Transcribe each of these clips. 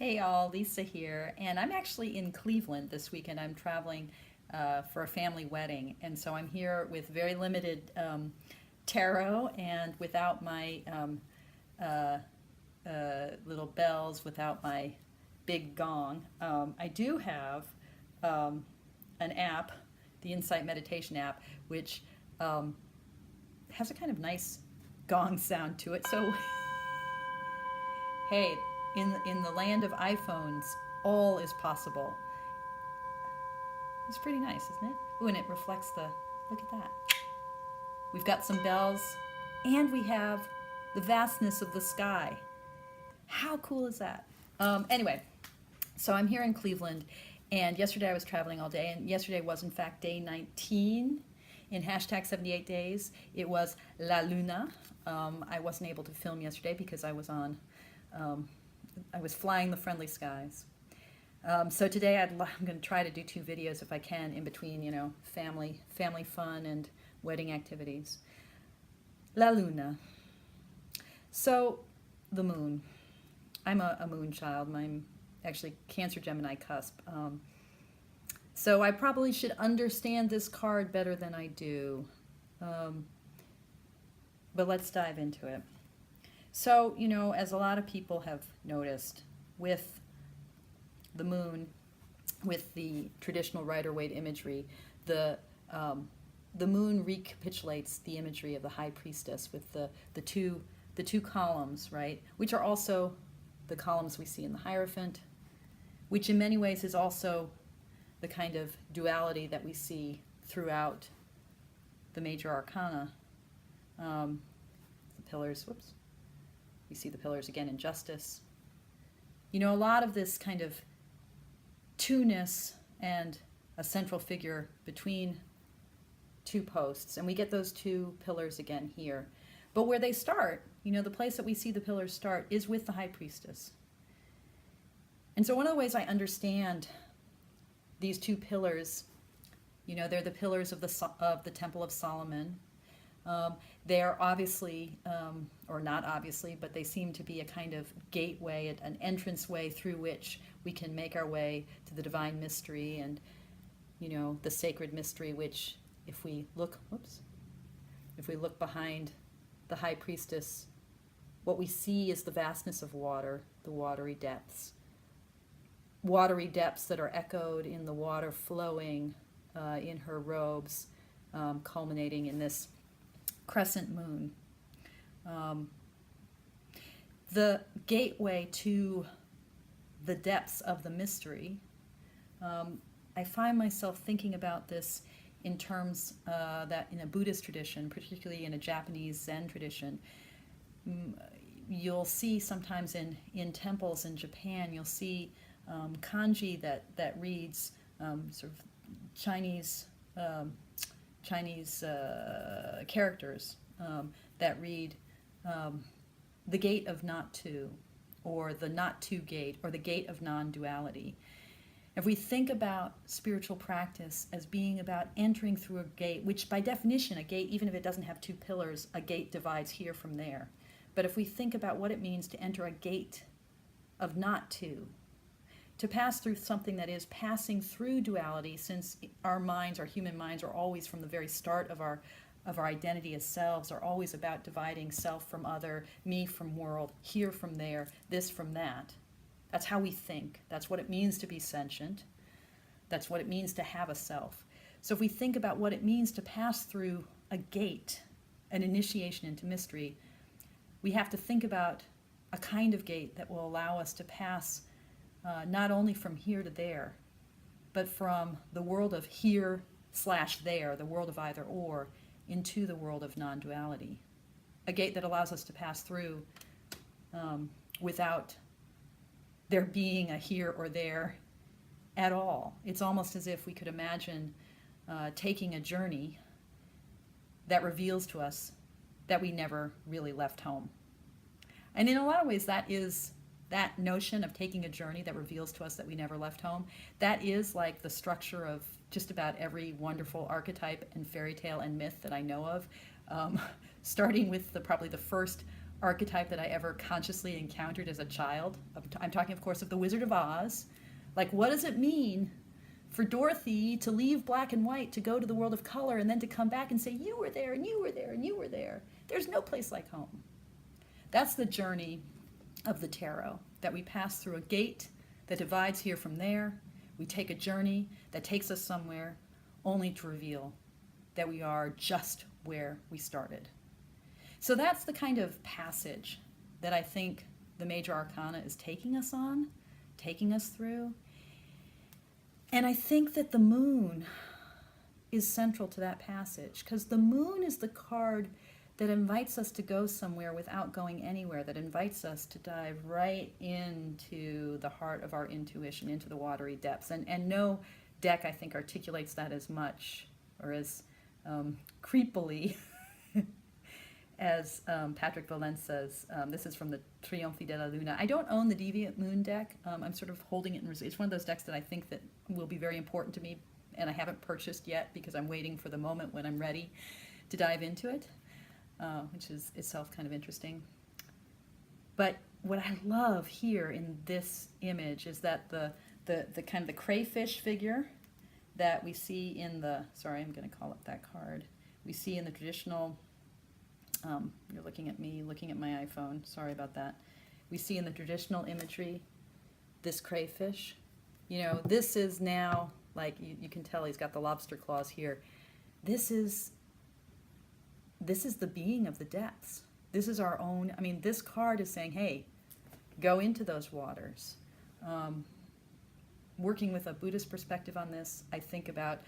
Hey all, Lisa here, and I'm actually in Cleveland this weekend. I'm traveling for a family wedding, and so I'm here with very limited tarot and without my uh, little bells, without my big gong. I do have um, an app, the Insight Meditation app, which um, has a kind of nice gong sound to it. So hey, in the land of iPhones, all is possible. It's pretty nice, isn't it? Ooh, and it reflects the. Look at that. We've got some bells, and we have the vastness of the sky. How cool is that? Anyway, so I'm here in Cleveland, and yesterday I was traveling all day, and yesterday was in fact day 19 in hashtag 78 days. It was La Luna. I wasn't able to film yesterday because I was flying the friendly skies. So today I'm going to try to do 2 videos if I can in between, family fun and wedding activities. La Luna. So the moon. I'm a moon child. I'm actually Cancer Gemini cusp. So I probably should understand this card better than I do. But let's dive into it. So, as a lot of people have noticed with the moon, with the traditional Rider-Waite imagery, the moon recapitulates the imagery of the high priestess with the two columns, right? Which are also the columns we see in the Hierophant, which in many ways is also the kind of duality that we see throughout the major arcana. The pillars, whoops. We see the pillars again in Justice. A lot of this kind of two-ness and a central figure between two posts, and we get those two pillars again here. But where they start, the place that we see the pillars start is with the high priestess. And so one of the ways I understand these two pillars, they're the pillars of the Temple of Solomon. They are obviously, or not obviously, but they seem to be a kind of gateway, an entranceway through which we can make our way to the divine mystery and, the sacred mystery, which if we look behind the high priestess, what we see is the vastness of water, the watery depths that are echoed in the water flowing in her robes, culminating in this crescent moon. The gateway to the depths of the mystery, I find myself thinking about this in terms that in a Buddhist tradition, particularly in a Japanese Zen tradition, you'll see sometimes in temples in Japan, you'll see kanji that reads sort of Chinese characters that read the gate of not two, or the not two gate, or the gate of non-duality. If we think about spiritual practice as being about entering through a gate, which by definition, a gate, even if it doesn't have two pillars, a gate divides here from there. But if we think about what it means to enter a gate of not two, to pass through something that is passing through duality, since our human minds are always from the very start of our identity as selves, are always about dividing self from other, me from world, here from there, this from that. That's how we think. That's what it means to be sentient. That's what it means to have a self. So if we think about what it means to pass through a gate, an initiation into mystery, we have to think about a kind of gate that will allow us to pass not only from here to there, but from the world of here/there, the world of either or, into the world of non-duality. A gate that allows us to pass through without there being a here or there at all. It's almost as if we could imagine taking a journey that reveals to us that we never really left home. And in a lot of ways, that notion of taking a journey that reveals to us that we never left home, that is like the structure of just about every wonderful archetype and fairy tale and myth that I know of, starting with probably the first archetype that I ever consciously encountered as a child. I'm talking, of course, of the Wizard of Oz. Like, what does it mean for Dorothy to leave black and white to go to the world of color and then to come back and say, you were there and you were there and you were there? There's no place like home. That's the journey of the tarot, that we pass through a gate that divides here from there. We take a journey that takes us somewhere, only to reveal that we are just where we started. So that's the kind of passage that I think the major arcana is taking us on, taking us through. And I think that the moon is central to that passage, because the moon is the card that invites us to go somewhere without going anywhere, that invites us to dive right into the heart of our intuition, into the watery depths. And no deck, I think, articulates that as much or as creepily as Patrick Valence says. This is from the Trionfi della Luna. I don't own the Deviant Moon deck. I'm sort of holding it in reserve. It's one of those decks that I think that will be very important to me, and I haven't purchased yet because I'm waiting for the moment when I'm ready to dive into it, which is itself kind of interesting. But what I love here in this image is that the kind of the crayfish figure that we see in the, sorry, I'm going to call up that card, we see in the traditional, you're looking at me, looking at my iPhone, sorry about that. We see in the traditional imagery this crayfish. You know, this is now, like, you can tell he's got the lobster claws here. This is the being of the depths. This is our own, I mean, this card is saying, hey, go into those waters. Working with a Buddhist perspective on this, I think about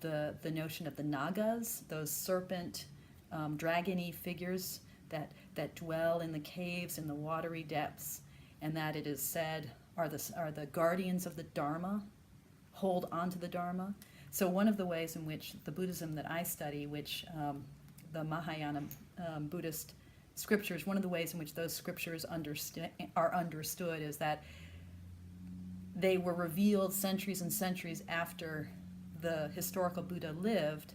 the notion of the Nagas, those serpent, dragon-y figures that dwell in the caves, in the watery depths, and that it is said are the guardians of the Dharma, hold onto the Dharma. So one of the ways in which the Buddhism that I study, which the Mahayana Buddhist scriptures, one of the ways in which those scriptures are understood is that they were revealed centuries and centuries after the historical Buddha lived,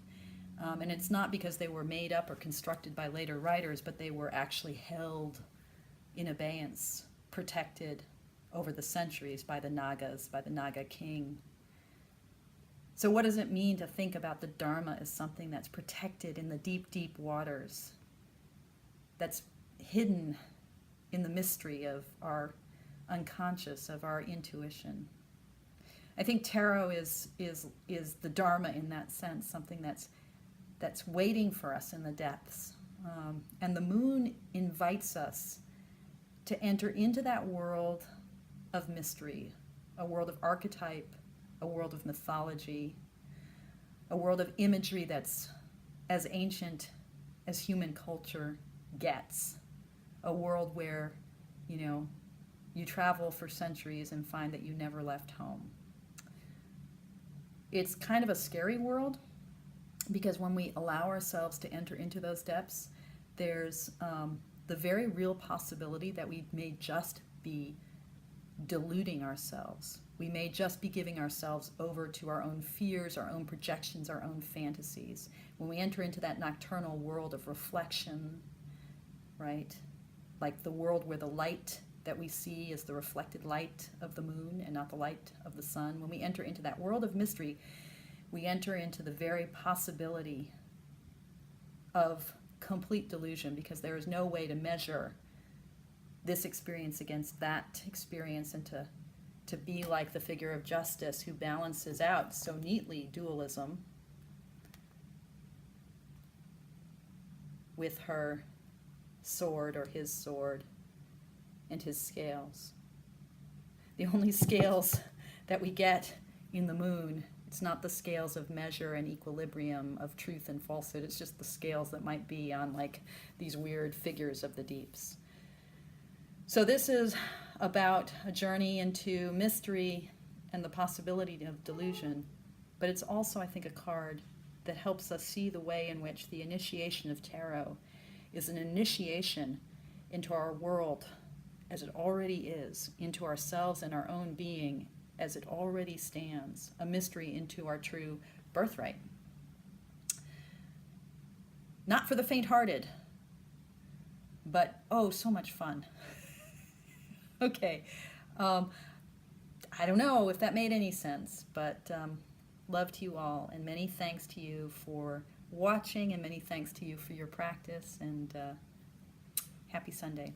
and it's not because they were made up or constructed by later writers, but they were actually held in abeyance, protected over the centuries by the Nagas, by the Naga king. So what does it mean to think about the Dharma as something that's protected in the deep, deep waters, that's hidden in the mystery of our unconscious, of our intuition? I think tarot is the Dharma in that sense, something that's waiting for us in the depths. And the moon invites us to enter into that world of mystery, a world of archetype, a world of mythology, a world of imagery that's as ancient as human culture gets, a world where, you know, you travel for centuries and find that you never left home. It's kind of a scary world because when we allow ourselves to enter into those depths, there's the very real possibility that we may just be deluding ourselves. We may just be giving ourselves over to our own fears, our own projections, our own fantasies. When we enter into that nocturnal world of reflection, right? Like the world where the light that we see is the reflected light of the moon and not the light of the sun. When we enter into that world of mystery, we enter into the very possibility of complete delusion, because there is no way to measure this experience against that experience and to be like the figure of justice who balances out so neatly dualism with her sword or his sword and his scales. The only scales that we get in the moon, it's not the scales of measure and equilibrium of truth and falsehood, it's just the scales that might be on like these weird figures of the deeps. So this is about a journey into mystery and the possibility of delusion, but it's also, I think, a card that helps us see the way in which the initiation of tarot is an initiation into our world as it already is, into ourselves and our own being as it already stands, a mystery into our true birthright. Not for the faint-hearted. but oh, so much fun. Okay. Um, I don't know if that made any sense, but love to you all, and many thanks to you for watching, and many thanks to you for your practice, and happy Sunday.